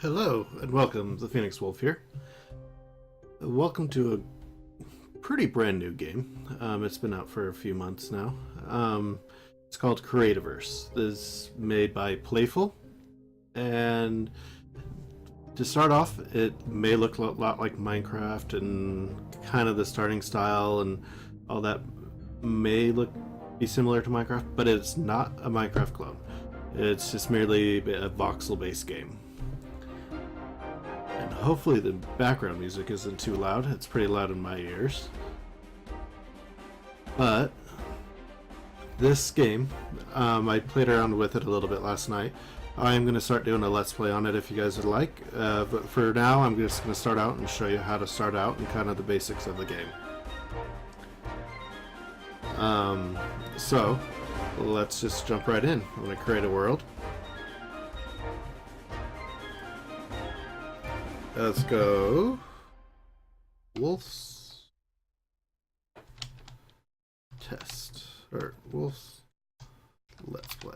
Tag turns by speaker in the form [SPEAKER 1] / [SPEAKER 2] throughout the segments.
[SPEAKER 1] Hello and welcome, Thephoenixwolf here. Welcome to a pretty brand new game. It's been out for a few months now. It's called Creativerse. This is made by Playful, and to start off, it may look a lot like Minecraft, and kind of the starting style and all that may be similar to Minecraft, but it's not a Minecraft clone. It's just merely a voxel-based game. And hopefully the background music isn't too loud. It's pretty loud in my ears. But this game, I played around with it a little bit last night. I'm going to start doing a Let's Play on it if you guys would like. But for now, I'm just going to start out and show you how to start out and kind of the basics of the game. So, let's just jump right in. I'm going to create a world. Let's go Wolves Test, or Wolves Let's Play.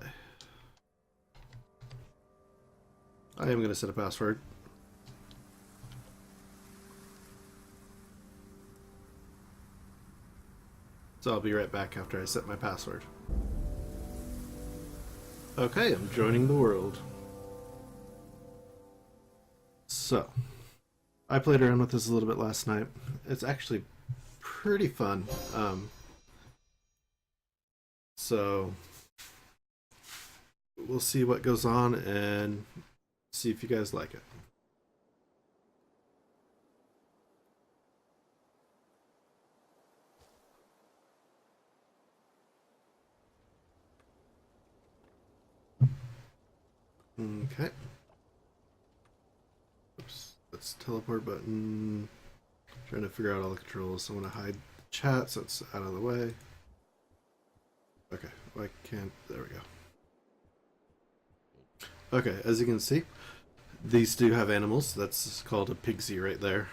[SPEAKER 1] I am going to set a password. So I'll be right back after I set my password. Okay, I'm joining the world. So, I played around with this a little bit last night. It's actually pretty fun. So, we'll see what goes on and see if you guys like it. Okay. Oops. That's teleport button. Trying to figure out all the controls. So I want to hide chat so it's out of the way. Okay, why can't... There we go. Okay, as you can see, these do have animals. That's called a pigsy right there.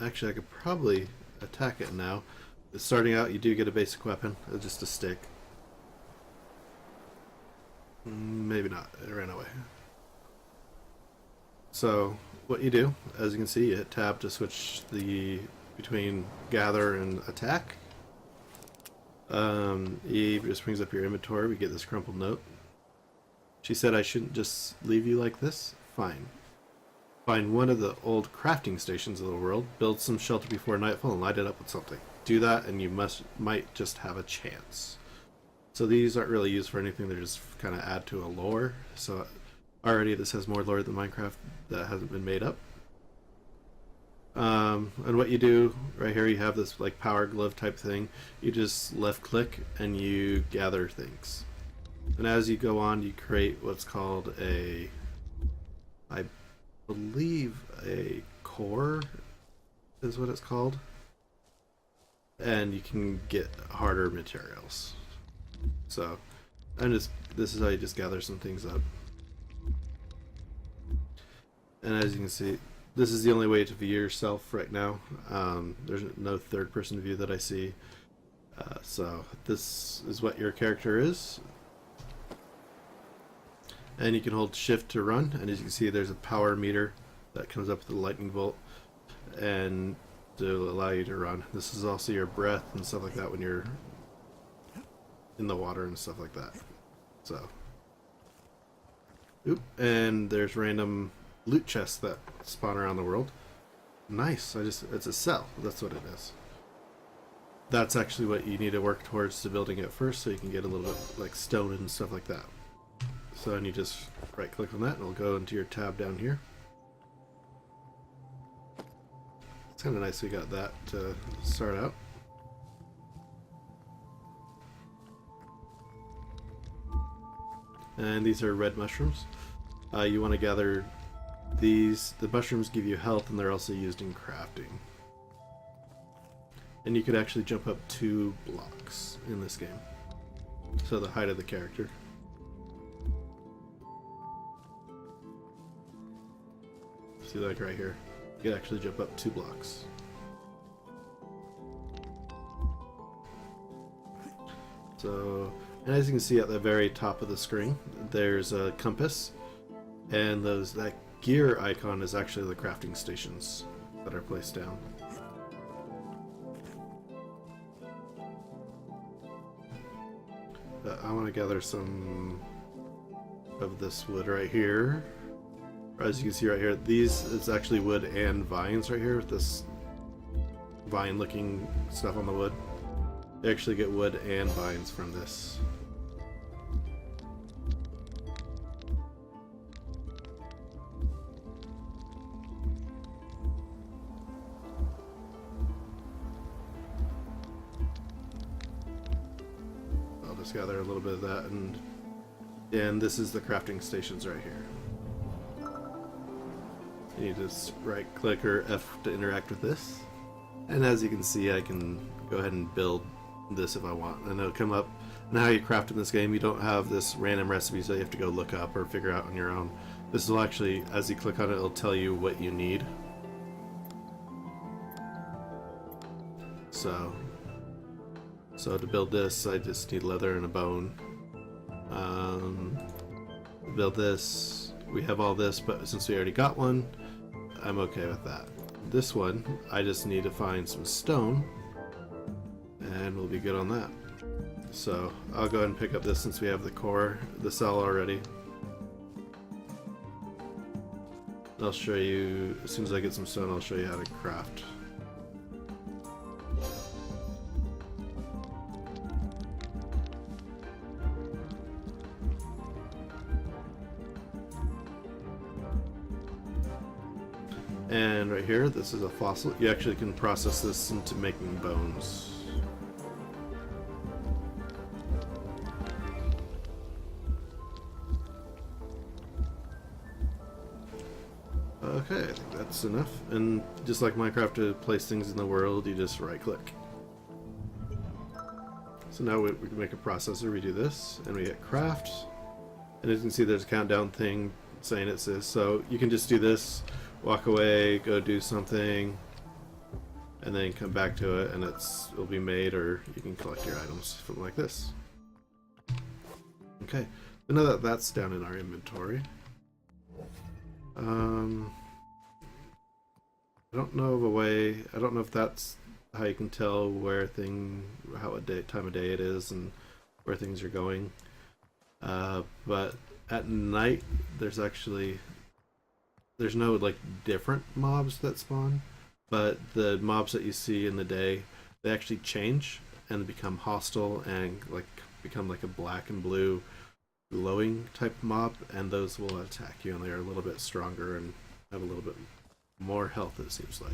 [SPEAKER 1] Actually, I could probably attack it now. Starting out, you do get a basic weapon, just a stick. Maybe not. It ran away. So what you do, as you can see, you hit tab to switch between gather and attack. Eve just brings up your inventory. We get this crumpled note. She said I shouldn't just leave you like this. Fine. Find one of the old crafting stations of the world, build some shelter before nightfall, and light it up with something. Do that, and you might just have a chance. So these aren't really used for anything. They're just kind of add to a lore. So already this has more lore than Minecraft that hasn't been made up. And what you do right here, you have this like power glove type thing. You just left click and you gather things. And as you go on, you create what's called I believe a core is what it's called. And you can get harder materials. So, this is how you just gather some things up. And as you can see, this is the only way to view yourself right now. There's no third-person view that I see. So this is what your character is. And you can hold shift to run, and as you can see, there's a power meter that comes up with a lightning bolt and to allow you to run. This is also your breath and stuff like that when you're in the water and stuff like that. So, and there's random loot chests that spawn around the world. Nice. It's a cell. That's what it is. That's actually what you need to work towards to building it first, so you can get a little bit like stone and stuff like that. So then you just right click on that and it'll go into your tab down here. It's kind of nice we got that to start out. And these are red mushrooms. You want to gather these. The mushrooms give you health, and they're also used in crafting. And you could actually jump up 2 blocks in this game. So the height of the character. See, like right here, you could actually jump up 2 blocks. So, and as you can see at the very top of the screen, there's a compass. And that gear icon is actually the crafting stations that are placed down. I want to gather some of this wood right here. As you can see right here, these is actually wood and vines right here with this vine looking stuff on the wood. You actually get wood and vines from this. I'll just gather a little bit of that, and this is the crafting stations right here. You just right click or F to interact with this. And as you can see, I can go ahead and build this if I want. And it'll come up. And how you craft in this game, you don't have this random recipe so you have to go look up or figure out on your own. This will actually, as you click on it, it'll tell you what you need. So to build this, I just need leather and a bone. To build this, we have all this, but since we already got one, I'm okay with that. This one, I just need to find some stone, and we'll be good on that. So I'll go ahead and pick up this since we have the cell already. I'll show you, as soon as I get some stone, I'll show you how to craft. And right here, this is a fossil. You actually can process this into making bones. Okay, I think that's enough. And just like Minecraft, to place things in the world, you just right click. So now we can make a processor, we do this, and we hit craft. And as you can see, there's a countdown thing saying it says, so you can just do this, walk away, go do something, and then come back to it, and it'll be made, or you can collect your items from like this. Okay, so now that that's down in our inventory, I don't know of a way. I don't know if that's how you can tell where time of day it is, and where things are going. But at night, there's no like different mobs that spawn, but the mobs that you see in the day, they actually change and become hostile and become like a black and blue glowing type mob, and those will attack you, and they are a little bit stronger and have a little bit more health, it seems like.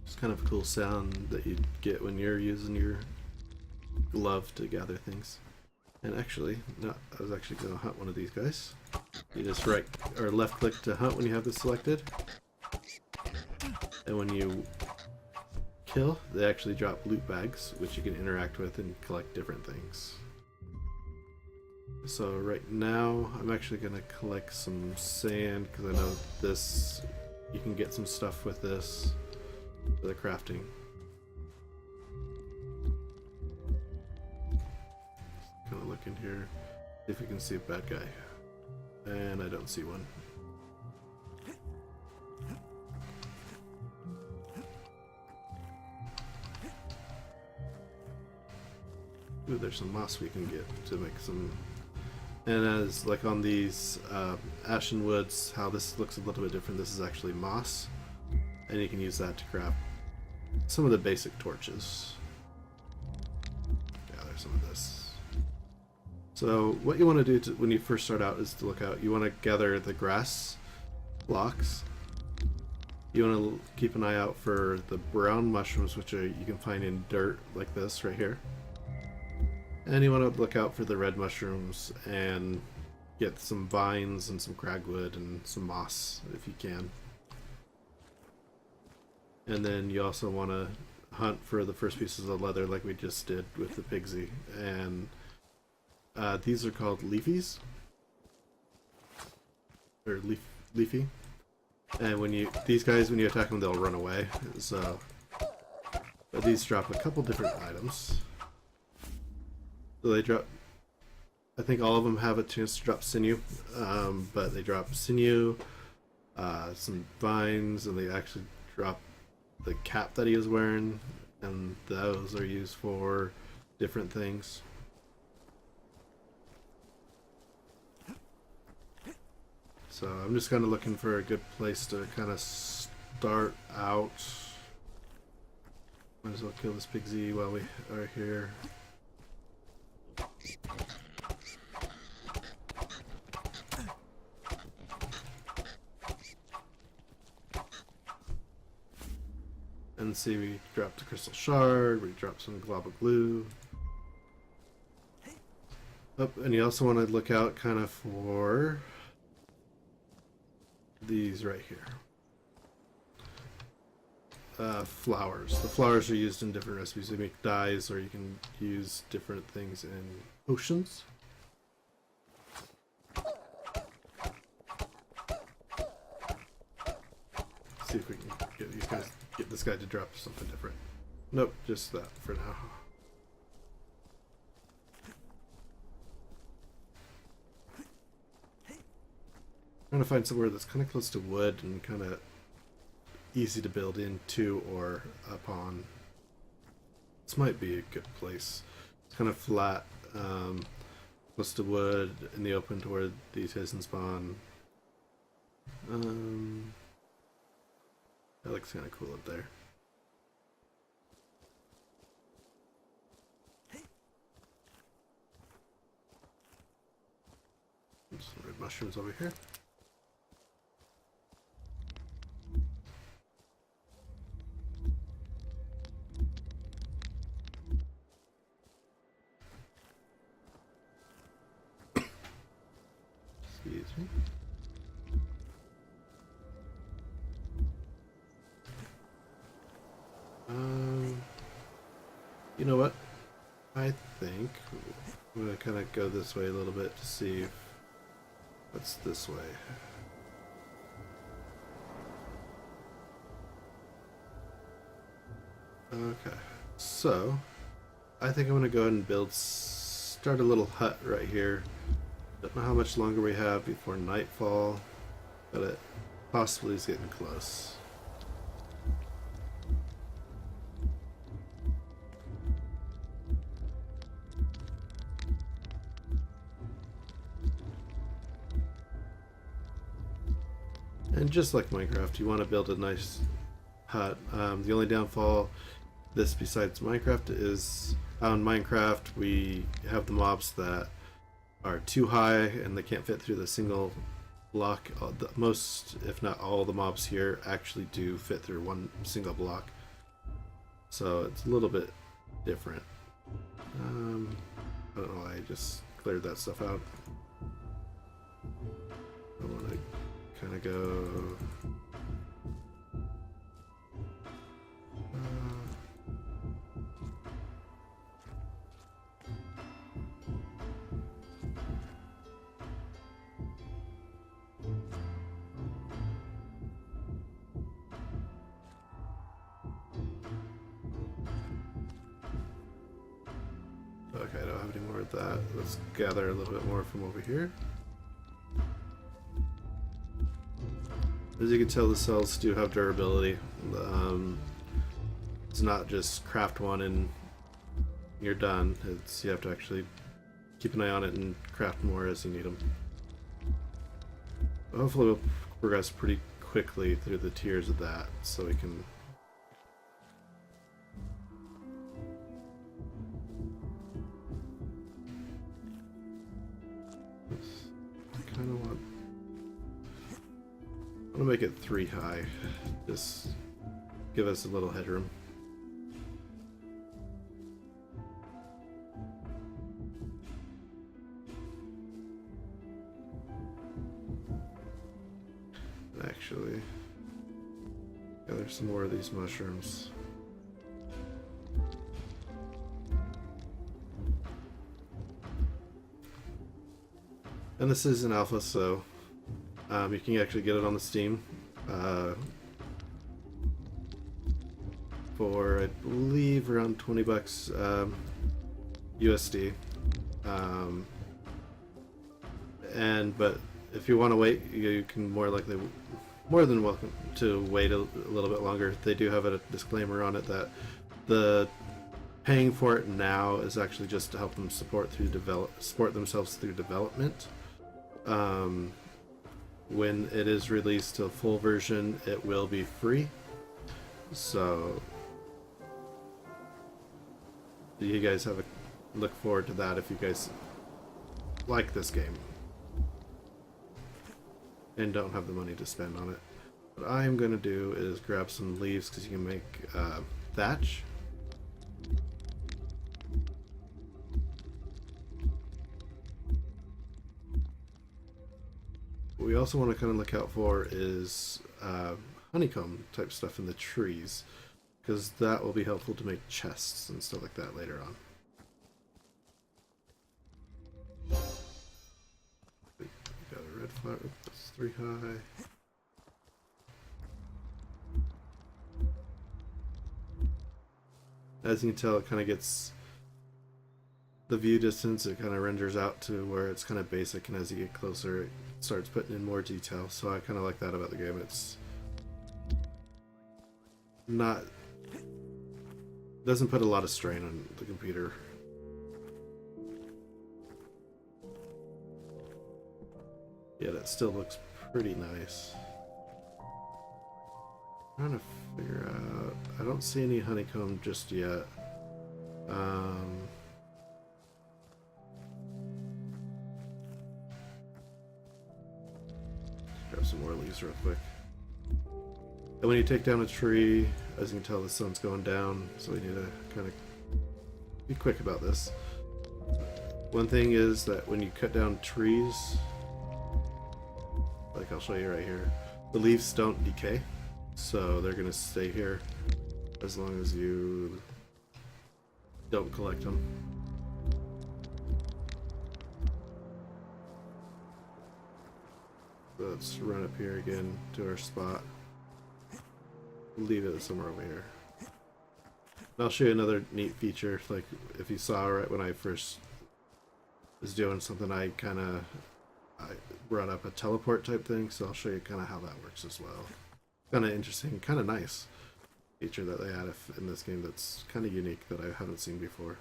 [SPEAKER 1] It's kind of a cool sound that you get when you're using your glove to gather things. And actually, no, I was actually going to hunt one of these guys. You just right or left click to hunt when you have this selected. And when you kill, they actually drop loot bags, which you can interact with and collect different things. So right now, I'm actually going to collect some sand, because I know this, you can get some stuff with this for the crafting. Kind of look in here, see if we can see a bad guy. And I don't see one. Ooh, there's some moss we can get to make some. And as like on these ashen woods, how this looks a little bit different, this is actually moss, and you can use that to craft some of the basic torches. Gather some of this. So what you want to do when you first start out is to look out. You want to gather the grass blocks. You want to keep an eye out for the brown mushrooms, which you can find in dirt like this right here. And you want to look out for the red mushrooms and get some vines and some cragwood and some moss if you can. And then you also want to hunt for the first pieces of leather like we just did with the pigsy. And these are called leafies. Or leafy. And these guys, when you attack them, they'll run away. So But these drop a couple different items. So they drop, I think all of them have a chance to drop sinew, but they drop sinew, some vines, and they actually drop the cap that he is wearing, and those are used for different things. So I'm just kind of looking for a good place to kind of start out. Might as well kill this big Z while we are here. And see, we dropped a crystal shard, we dropped some glob of glue. Oh, and you also want to look out kind of for these right here. Flowers. The flowers are used in different recipes. They make dyes, or you can use different things in potions. See if we can get these guys, get this guy to drop something different. Nope, just that for now. I'm trying to find somewhere that's kind of close to wood and kind of easy to build into or upon. This might be a good place. It's kind of flat, close to wood in the open to where these hidden spawn. That looks kind of cool up there. Some red mushrooms over here. Excuse me. You know what? I think I'm gonna kind of go this way a little bit to see what's this way. Okay, so I think I'm gonna go ahead and start a little hut right here. Don't know how much longer we have before nightfall, but it possibly is getting close. And just like Minecraft, you want to build a nice hut. The only downfall this besides Minecraft is on Minecraft we have the mobs that are too high and they can't fit through the single block. Most, if not all, the mobs here actually do fit through one single block. So it's a little bit different. I don't know why I just cleared that stuff out. I want to kind of go... Okay, I don't have any more of that. Let's gather a little bit more from over here. As you can tell, the cells do have durability. It's not just craft one and you're done. You have to actually keep an eye on it and craft more as you need them. Hopefully we'll progress pretty quickly through the tiers of that, so we can... I kind of want to make it 3 high. Just give us a little headroom. Actually, gather some more of these mushrooms. And this is an alpha, so you can actually get it on the Steam. for, I believe, around 20 bucks USD. But if you want to wait, you can more than welcome to wait a little bit longer. They do have a disclaimer on it that the paying for it now is actually just to help them support themselves through development. When it is released to a full version, it will be free. So you guys have a look forward to that if you guys like this game and don't have the money to spend on it. What I'm going to do is grab some leaves because you can make thatch. What we also want to kind of look out for is honeycomb type stuff in the trees, because that will be helpful to make chests and stuff like that later on. We got a red flower. That's 3 high. As you can tell, it kind of gets the view distance, it kind of renders out to where it's kind of basic, and as you get closer it starts putting in more detail. So I kind of like that about the game. It's doesn't put a lot of strain on the computer. Yet it still looks pretty nice. I'm trying to figure out, I don't see any honeycomb just yet. Grab some more leaves real quick. And when you take down a tree, as you can tell, the sun's going down, so we need to kind of be quick about this. One thing is that when you cut down trees, like I'll show you right here, the leaves don't decay, so they're going to stay here as long as you don't collect them. Let's run up here again to our spot. Leave it somewhere over here. And I'll show you another neat feature. Like if you saw right when I first was doing something, I brought up a teleport type thing, so I'll show you kind of how that works as well. Kind of interesting, kind of nice feature that they add in this game that's kind of unique that I haven't seen before.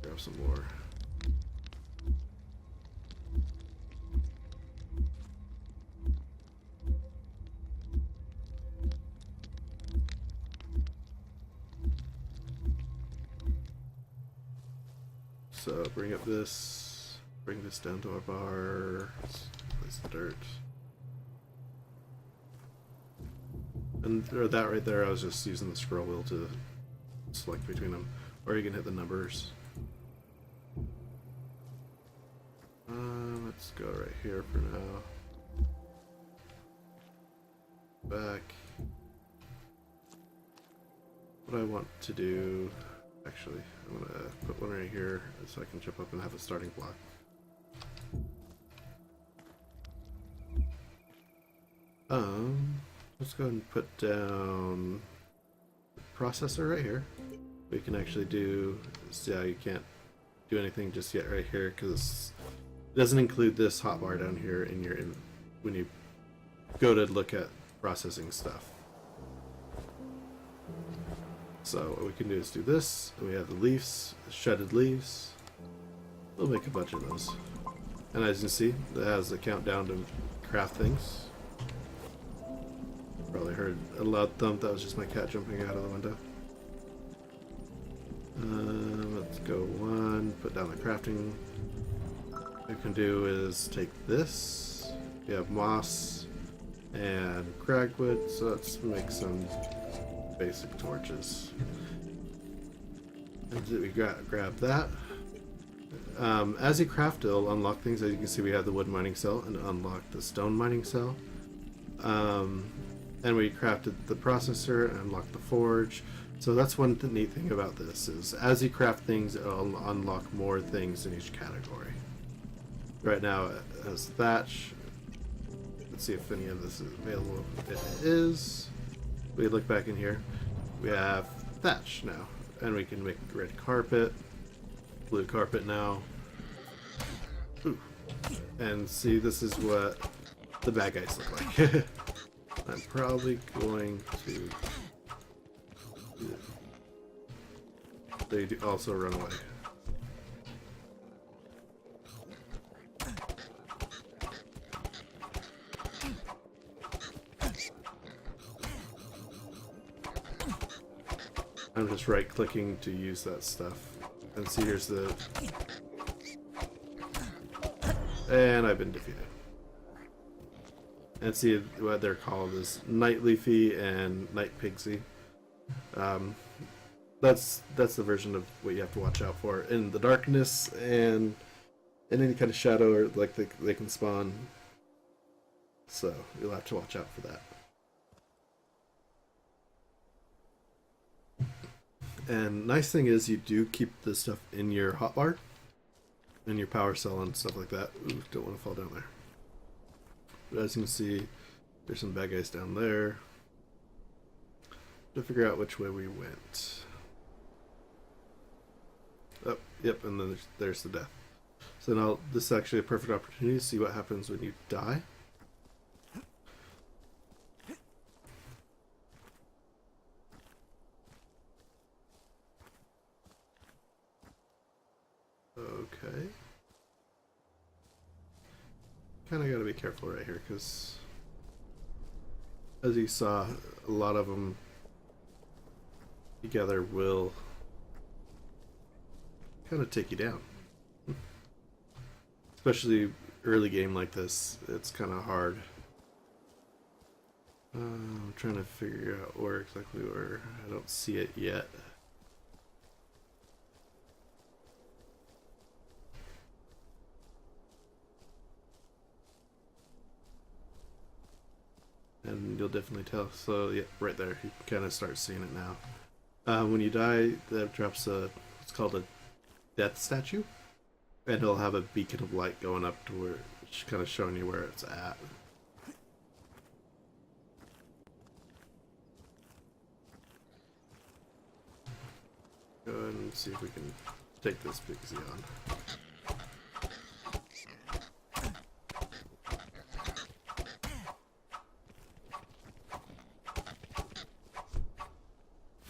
[SPEAKER 1] Grab some more. So bring up this, bring this down to our bar, let's place the dirt. And that right there, I was just using the scroll wheel to select between them. Or you can hit the numbers. Let's go right here for now. Back. What I want to do, actually, I'm gonna put one right here so I can jump up and have a starting block. Let's go ahead and put down the processor right here. We can actually do, see how you can't do anything just yet right here because it doesn't include this hotbar down here in your when you go to look at processing stuff. So what we can do is do this, and we have the leaves, the shredded leaves. We'll make a bunch of those. And as you can see, it has a countdown to craft things. Probably heard a loud thump, that was just my cat jumping out of the window. Let's go one, put down the crafting. What we can do is take this, we have moss and cragwood, so let's make some basic torches. And we grab that. As you craft, it'll unlock things. As you can see, we have the wood mining cell and unlock the stone mining cell. And we crafted the processor and unlocked the forge. So that's one neat thing about this is as you craft things, it'll unlock more things in each category. Right now it has thatch. Let's see if any of this is available. It is. we look back in here, we have thatch now, and we can make red carpet, blue carpet now. Ooh. And see, this is what the bad guys look like. I'm probably going to... They do also run away. I'm just right-clicking to use that stuff. And see, here's the... And I've been defeated. And see what they're called is Night Leafy and Night Pigsy. That's the version of what you have to watch out for in the darkness and in any kind of shadow, or like they can spawn. So you'll have to watch out for that. And nice thing is you do keep this stuff in your hotbar, in your power cell and stuff like that. Ooh, don't want to fall down there. But as you can see, there's some bad guys down there. To figure out which way we went. Oh, yep, and then there's the death. So now this is actually a perfect opportunity to see what happens when you die. Okay. Kind of got to be careful right here, because as you saw, a lot of them together will kind of take you down. Especially early game like this, it's kind of hard. I'm trying to figure out where exactly where. I don't see it yet. And you'll definitely tell. So yeah, right there, you can kind of start seeing it now. When you die, that drops what's called a death statue, and it'll have a beacon of light going up to where it's kind of showing you where it's at. Go ahead and see if we can take this Pixie on.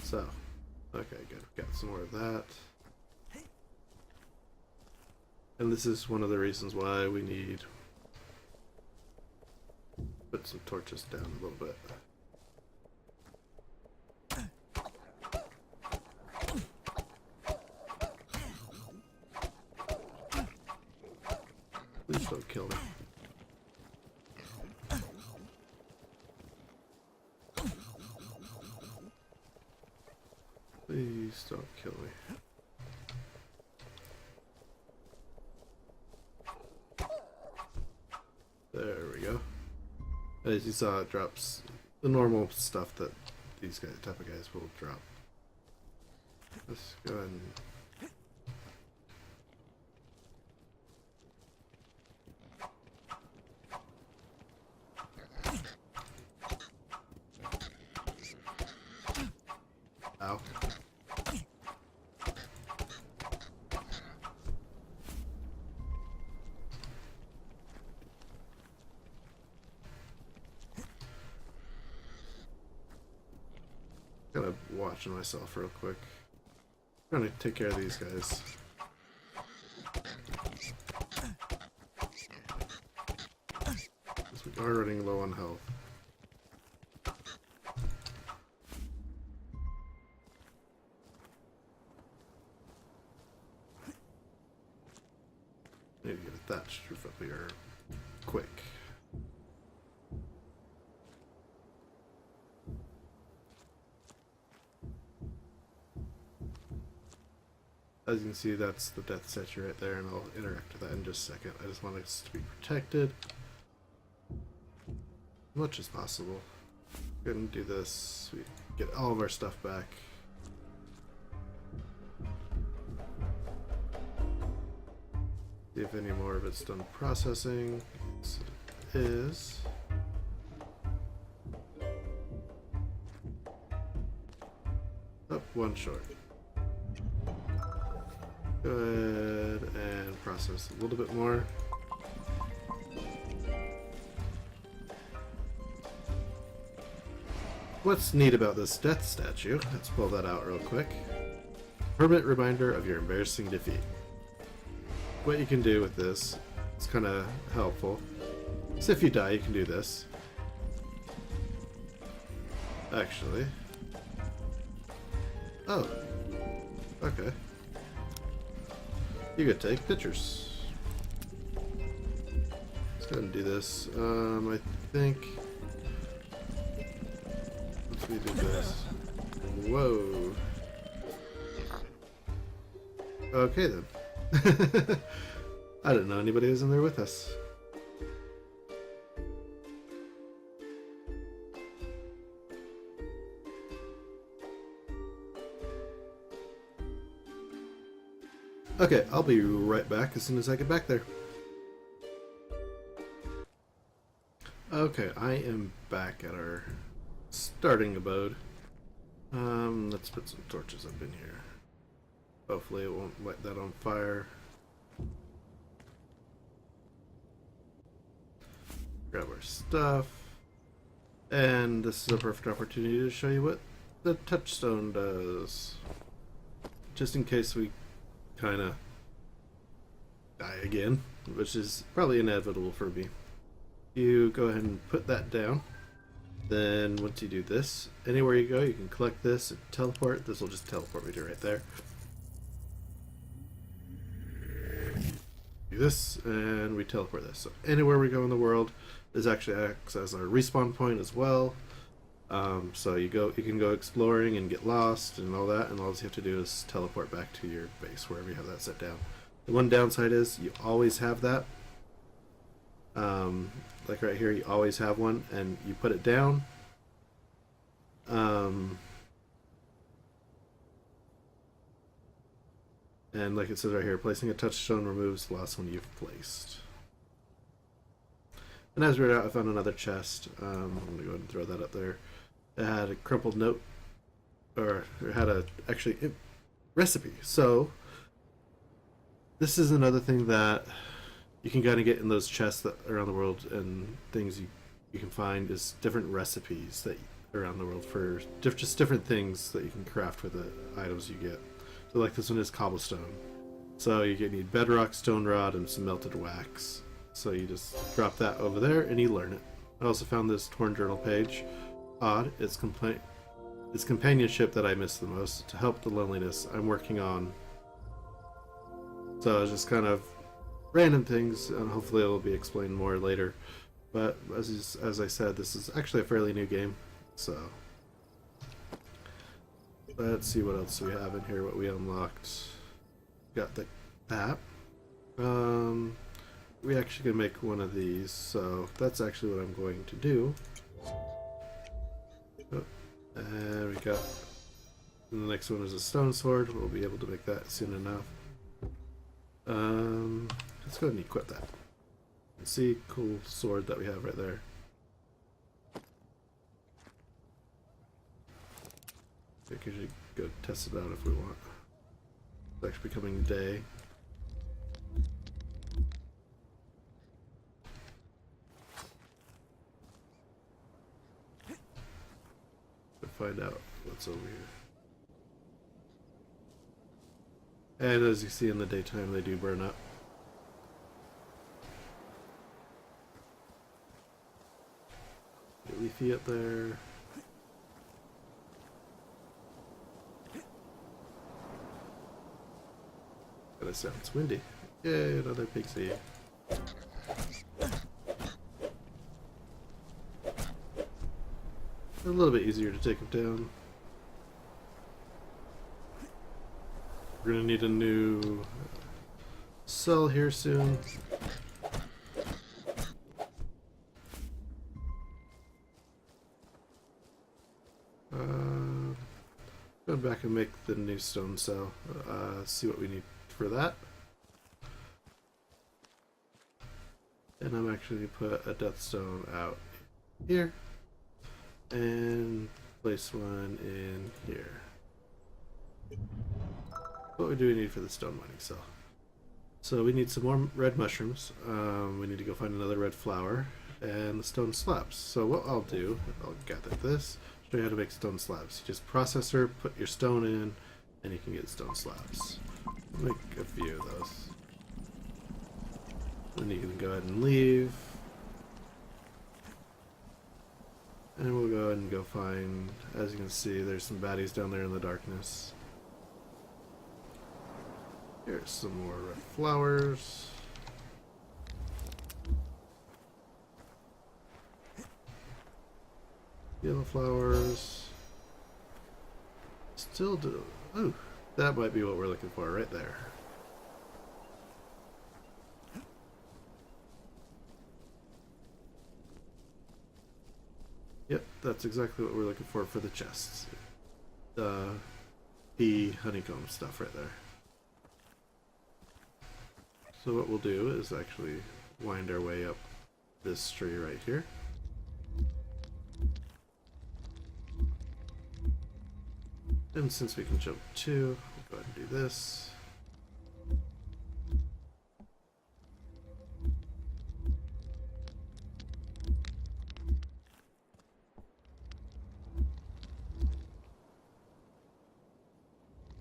[SPEAKER 1] So, okay, good. Got some more of that. And this is one of the reasons why we need put some torches down a little bit. Please don't kill me. Please don't kill me. There we go. As you saw, it drops the normal stuff that these type of guys will drop. Let's go ahead and... Ow. Kind of watching myself real quick. Trying to take care of these guys. Because we are running low on health. Need to get a thatched roof up here quick. As you can see, that's the death statue right there, and I'll interact with that in just a second. I just want us to be protected as much as possible. Go ahead and do this. We get all of our stuff back. See if any more of it's done processing. Yes, it is. one short. Go ahead and process a little bit more. What's neat about this death statue, let's pull that out real quick. Permanent reminder of your embarrassing defeat. What you can do with this, it's kind of helpful. So if you die, you can do this. Actually. Oh. Okay. You could take pictures. Let's go ahead and do this. I think... Let's redo this. Whoa. Okay then. I didn't know anybody was in there with us. Okay, I'll be right back as soon as I get back there. Okay, I am back at our starting abode. Let's put some torches up in here. Hopefully it won't light that on fire. Grab our stuff. And this is a perfect opportunity to show you what the touchstone does. Just in case we kind of die again, which is probably inevitable for me. You go ahead and put that down. Then once you do this, anywhere you go, you can collect this and teleport. This will just teleport me to right there. Do this, and we teleport this. So anywhere we go in the world, this actually acts as our respawn point as well. So you can go exploring and get lost and all that, and all you have to do is teleport back to your base wherever you have that set down. The one downside is you always have that. Like right here, you always have one, and you put it down. And like it says right here, placing a touchstone removes the last one you've placed. And as we're out, I found another chest. I'm going to go ahead and throw that up there. It had a crumpled note, or it had a recipe. So this is another thing that you can kind of get in those chests that around the world, and things you can find is different recipes that around the world for just different things that you can craft with the items you get. So like this one is cobblestone. So you need bedrock, stone rod, and some melted wax. So you just drop that over there and you learn it. I also found this torn journal page. Odd, it's companionship that I miss the most, to help the loneliness I'm working on. So it's just kind of random things, and hopefully it will be explained more later. But as I said, this is actually a fairly new game, so let's see what else we have in here, what we unlocked. Got that. We actually can make one of these, so that's actually what I'm going to do. Oh, and we got the next one is a stone sword. We'll be able to make that soon enough. Let's go ahead and equip that. See, cool sword that we have right there. I think we should go test it out if we want. It's actually becoming day. To find out what's over here. And as you see in the daytime, they do burn up. Get Leafy up there. And it sounds windy. Yay, another pixie. A little bit easier to take them down. We're gonna need a new cell here soon. Go back and make the new stone cell. See what we need for that. And I'm actually put a death stone out here and place one in here. What do we need for the stone mining cell? So we need some more red mushrooms. We need to go find another red flower and the stone slabs. So what I'll do, I'll gather this, show you how to make stone slabs. You just processor, put your stone in, and you can get stone slabs. Make a few of those. Then you can go ahead and leave. And we'll go ahead and go find, as you can see, there's some baddies down there in the darkness. Here's some more red flowers. Yellow flowers. Still do. Ooh, that might be what we're looking for right there. Yep, that's exactly what we're looking for the chests. The honeycomb stuff right there. So what we'll do is actually wind our way up this tree right here. And since we can jump 2, we'll go ahead and do this.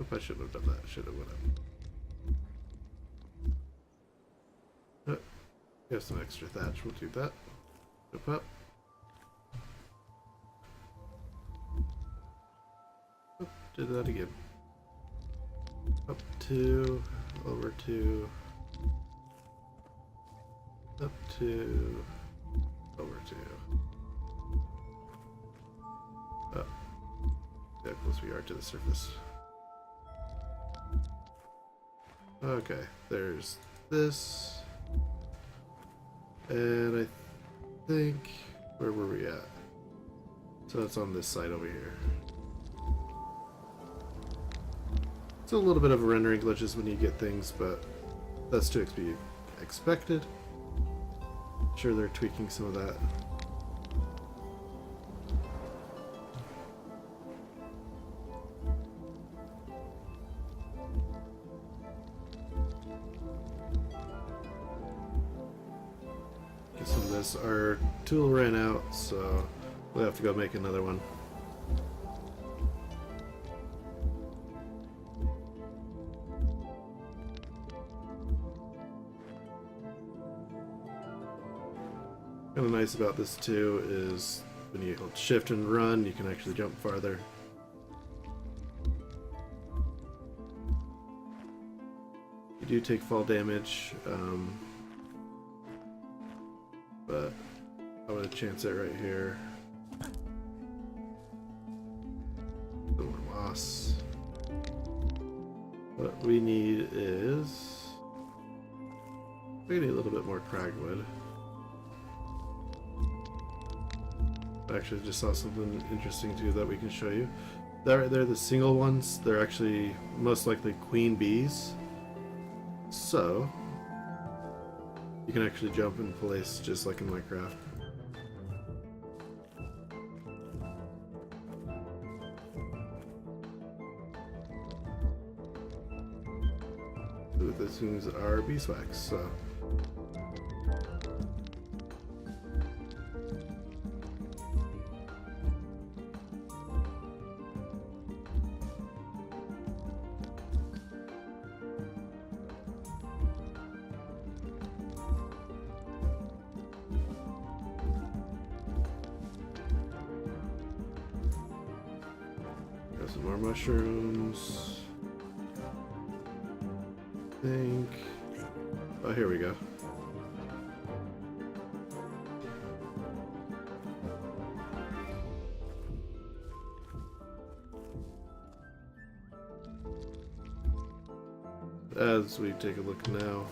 [SPEAKER 1] Oop, I shouldn't have done that. Should have went up. We have some extra thatch, we'll do that. Jump up. Oop, did that again. Up 2, over 2, up 2, over 2. Up. See how close we are to the surface. Okay, there's this. And I think, where were we at? So it's on this side over here. It's a little bit of rendering glitches when you get things, but that's to be expected. I'm sure they're tweaking some of that. Our tool ran out, so we'll have to go make another one. Kind of nice about this too is when you hold shift and run, you can actually jump farther. You do take fall damage. But I'm gonna chance it right here. The more moss. What we need is we need a little bit more cragwood. I actually just saw something interesting too that we can show you. That right there, the single ones, they're actually most likely queen bees. So you can actually jump in place just like in Minecraft. This things are beeswax, so some more mushrooms. I think. Oh, here we go. As we take a look now.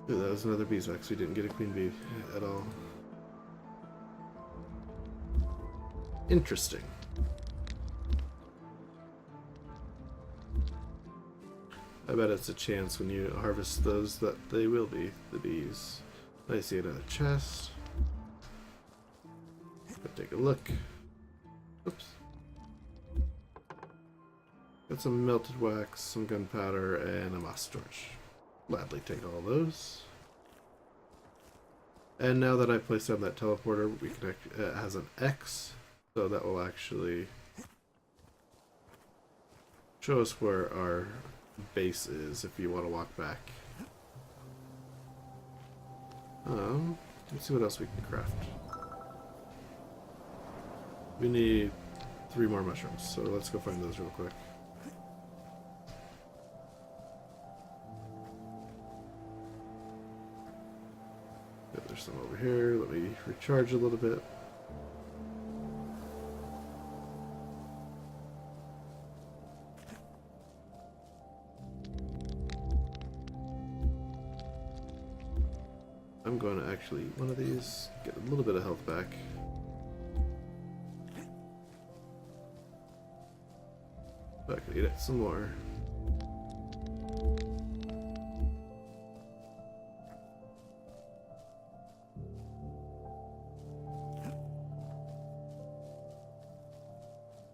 [SPEAKER 1] Ooh, that was another beeswax. We didn't get a queen bee at all. Interesting. I bet it's a chance when you harvest those that they will be the bees. I see another chest. Let's take a look. Oops. Got some melted wax, some gunpowder, and a moss torch. Gladly take all those. And now that I placed down that teleporter, we can it has an X, so that will actually show us where our base is if you want to walk back. Let's see what else we can craft. We need 3 more mushrooms, so let's go find those real quick. Yeah, there's some over here. Let me recharge a little bit. I'm going to actually eat one of these, get a little bit of health back. I can eat it some more.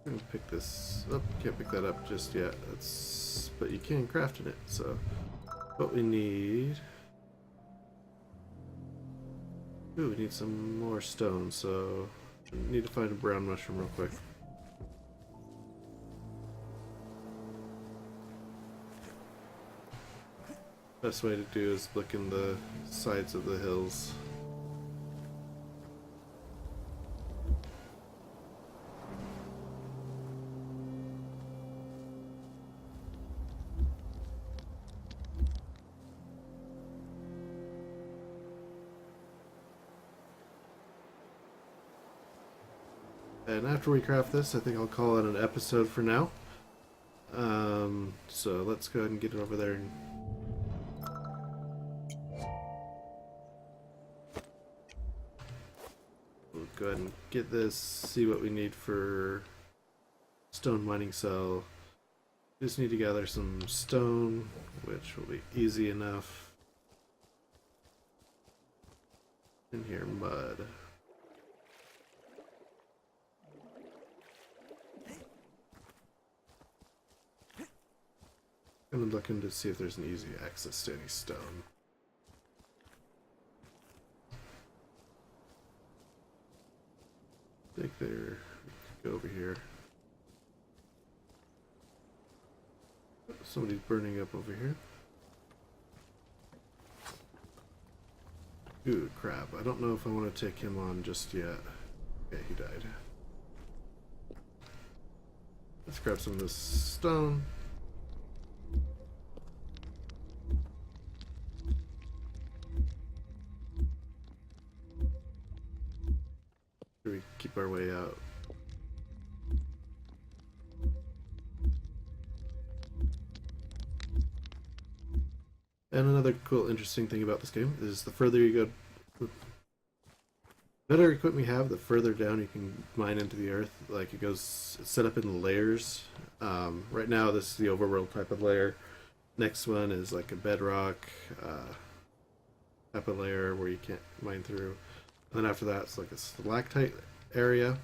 [SPEAKER 1] I'm gonna pick this up. Can't pick that up just yet. But you can craft in it. So what we need. Ooh, we need some more stone. So we need to find a brown mushroom real quick. Best way to do is look in the sides of the hills. And after we craft this, I think I'll call it an episode for now. So let's go ahead and get it over there. We'll go ahead and get this, see what we need for stone mining cell. Just need to gather some stone, which will be easy enough. In here, mud. I'm looking to see if there's an easy access to any stone. I think there, go over here. Somebody's burning up over here. Ooh, crap. I don't know if I want to take him on just yet. Okay, he died. Let's grab some of this stone. We keep our way out. And another cool, interesting thing about this game is the further you go, the better equipment you have, the further down you can mine into the earth. Like it's set up in layers. Right now, this is the overworld type of layer. Next one is like a bedrock type of layer where you can't mine through. And then after that, it's like a stalactite area.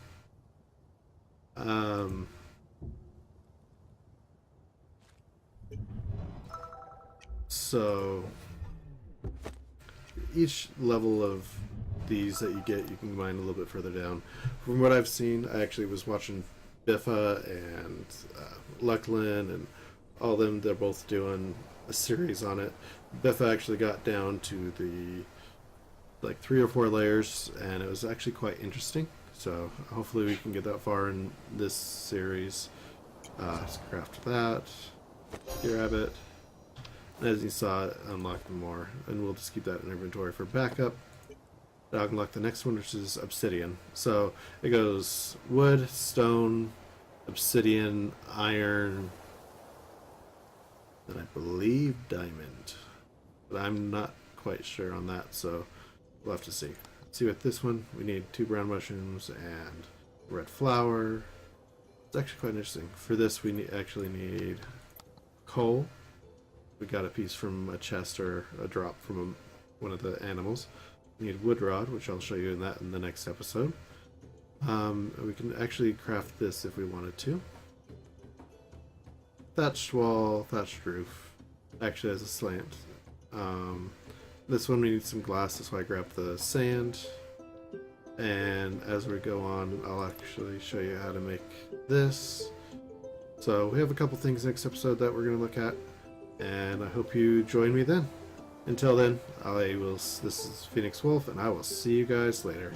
[SPEAKER 1] So each level of these that you get, you can mine a little bit further down. From what I've seen, I actually was watching Biffa and Lucklin and all of them. They're both doing a series on it. Biffa actually got down to the like 3 or 4 layers, and it was actually quite interesting. So hopefully we can get that far in this series. Let's craft that. Grab it. As you saw, it unlocked more, and we'll just keep that in inventory for backup. I'll unlock the next one, which is obsidian. So it goes wood, stone, obsidian, iron, and I believe diamond. But I'm not quite sure on that, so we'll have to see. Let's see with this one, we need 2 brown mushrooms and red flour. It's actually quite interesting. For this, we actually need coal. We got a piece from a chest or a drop from one of the animals. We need wood rod, which I'll show you in the next episode. We can actually craft this if we wanted to. thatched wall, thatched roof. Actually has a slant. This one we need some glass, that's why I grabbed the sand. And as we go on, I'll actually show you how to make this. So we have a couple things next episode that we're going to look at, and I hope you join me then. Until then, this is Thephoenixwolf, and I will see you guys later.